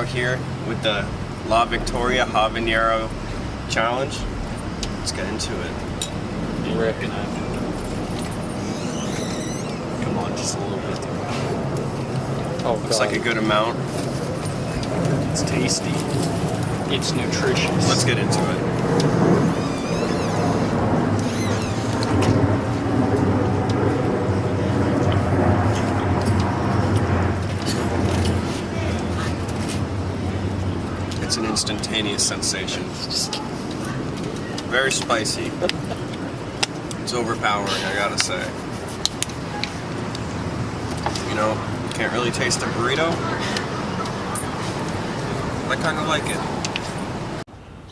out here with the La Victoria Habanero challenge. Let's get into it. Rick and I. Come on, just a little bit. Oh, looks like a good amount. It's tasty. It's nutritious. Let's get into it. It's an instantaneous sensation. Very spicy. It's overpowering, I gotta say. You know, can't really taste the burrito. I kind of like it.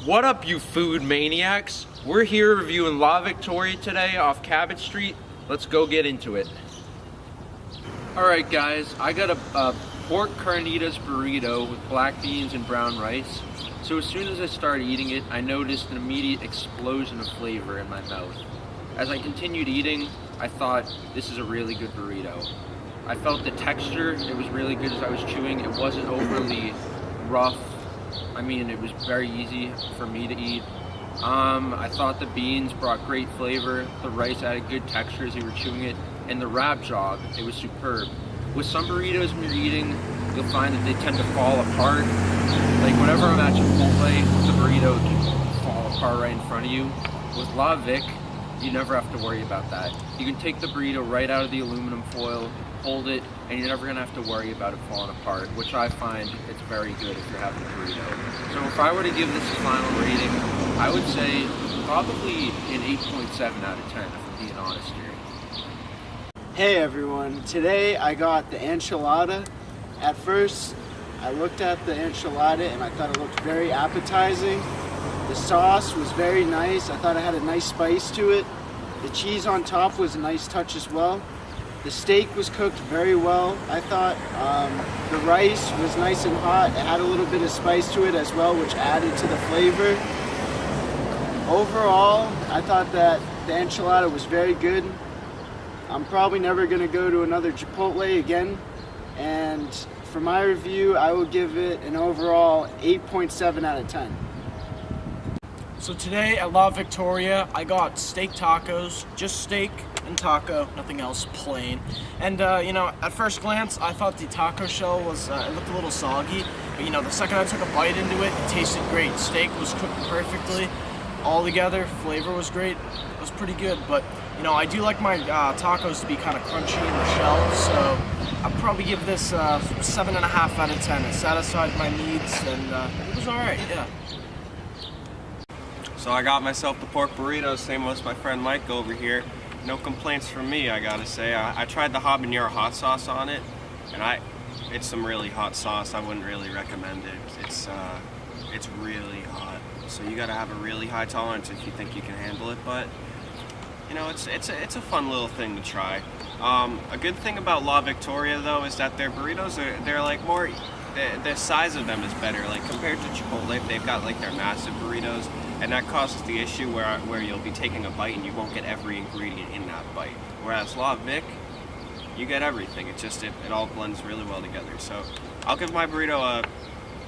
What up, you food maniacs? We're here reviewing La Victoria today off Cabot Street. Let's go get into it. Alright guys, I got a pork carnitas burrito with black beans and brown rice. So as soon as I started eating it, I noticed an immediate explosion of flavor in my mouth. As I continued eating, I thought, this is a really good burrito. I felt the texture, it was really good as I was chewing. It wasn't overly rough. I mean, it was very easy for me to eat. I thought the beans brought great flavor. The rice added good texture as you were chewing it. And the wrap job, it was superb. With some burritos when you're eating, you'll find that they tend to fall apart. Like whenever I'm at Chipotle, the burrito can fall apart right in front of you. With La Vic, you never have to worry about that. You can take the burrito right out of the aluminum foil, hold it, and you're never gonna have to worry about it falling apart, which I find it's very good if you're having a burrito. So if I were to give this a final rating, I would say probably an 8.7 out of 10, if I'm being honest here. Hey everyone, today I got the enchilada. At first, I looked at the enchilada and I thought it looked very appetizing. The sauce was very nice. I thought it had a nice spice to it. The cheese on top was a nice touch as well. The steak was cooked very well, I thought. The rice was nice and hot. It had a little bit of spice to it as well, which added to the flavor. Overall, I thought that the enchilada was very good. I'm probably never going to go to another Chipotle again. And for my review, I will give it an overall 8.7 out of 10. So today at La Victoria, I got steak tacos, just steak and taco, nothing else, plain. And you know, at first glance, I thought the taco shell was, it looked a little soggy, but you know, the second I took a bite into it, it tasted great. Steak was cooked perfectly, all together, flavor was great, it was pretty good, but you know, I do like my tacos to be kind of crunchy in the shell, so I'll probably give this 7.5 out of 10. It satisfied my needs, and it was alright, yeah. So I got myself the pork burrito, same as my friend Mike over here. No complaints from me, I gotta say. I tried the habanero hot sauce on it, and it's some really hot sauce. I wouldn't really recommend it. It's really hot, so you gotta have a really high tolerance if you think you can handle it. But you know, it's a fun little thing to try. A good thing about La Victoria though is that their burritos they're like more. The size of them is better, like compared to Chipotle. They've got like their massive burritos, and that causes the issue where you'll be taking a bite and you won't get every ingredient in that bite. Whereas La Vic, you get everything. It all blends really well together. So I'll give my burrito a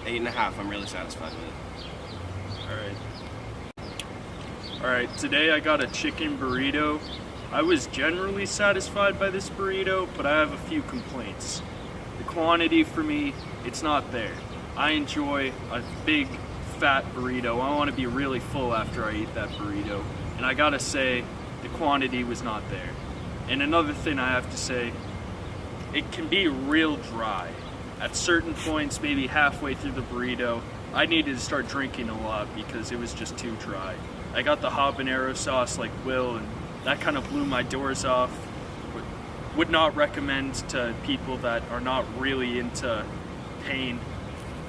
8.5. I'm really satisfied with it. Alright, today I got a chicken burrito. I was generally satisfied by this burrito, but I have a few complaints. The quantity for me, it's not there. I enjoy a big fat burrito. I want to be really full after I eat that burrito. And I gotta say, the quantity was not there. And another thing I have to say, it can be real dry. At certain points, maybe halfway through the burrito, I needed to start drinking a lot because it was just too dry. I got the habanero sauce like Will, and that kind of blew my doors off. Would not recommend to people that are not really into pain.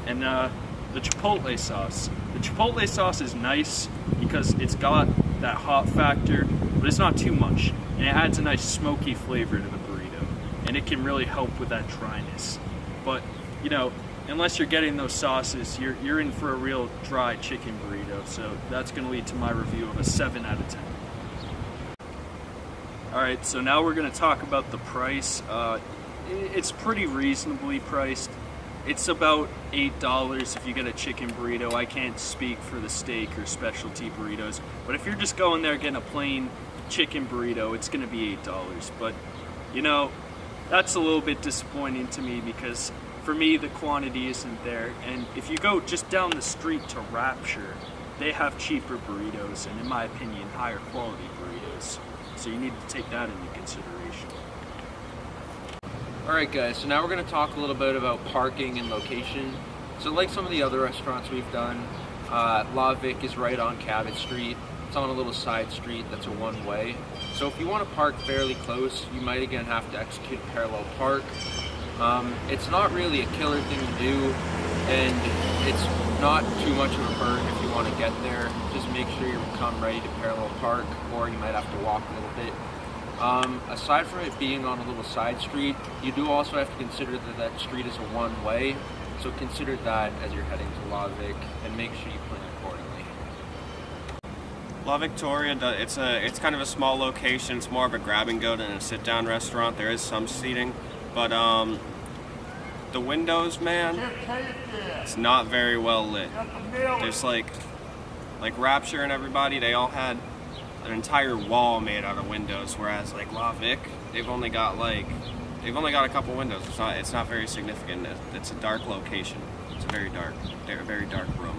And the Chipotle sauce. The Chipotle sauce is nice because it's got that hot factor, but it's not too much. And it adds a nice smoky flavor to the burrito. And it can really help with that dryness. But, you know, unless you're getting those sauces, you're in for a real dry chicken burrito. So that's going to lead to my review of a 7 out of 10. Alright, so now we're going to talk about the price. It's pretty reasonably priced. It's about $8 if you get a chicken burrito. I can't speak for the steak or specialty burritos, but if you're just going there getting a plain chicken burrito, it's gonna be $8. But you know, that's a little bit disappointing to me because for me the quantity isn't there. And if you go just down the street to Rapture, they have cheaper burritos and in my opinion higher quality burritos. So you need to take that into consideration. Alright guys, so now we're going to talk a little bit about parking and location. So like some of the other restaurants we've done, La Vic is right on Cabot Street. It's on a little side street that's a one-way. So if you want to park fairly close, you might again have to execute a parallel park. It's not really a killer thing to do, and it's not too much of a burden if you want to get there. Just make sure you come ready to parallel park, or you might have to walk a little bit. Aside from it being on a little side street, you do also have to consider that that street is a one-way, so consider that as you're heading to La Vic, and make sure you plan accordingly. La Victoria, it's kind of a small location. It's more of a grab and go than a sit-down restaurant. There is some seating, but the windows, man, it's not very well lit. There's like Rapture and everybody, they all had an entire wall made out of windows, whereas like La Vic, they've only got a couple windows. It's not very significant. It's a dark location. It's a very dark room.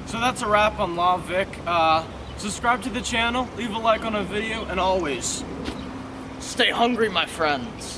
So that's a wrap on La Vic. Subscribe to the channel, leave a like on a video, and always stay hungry, my friends.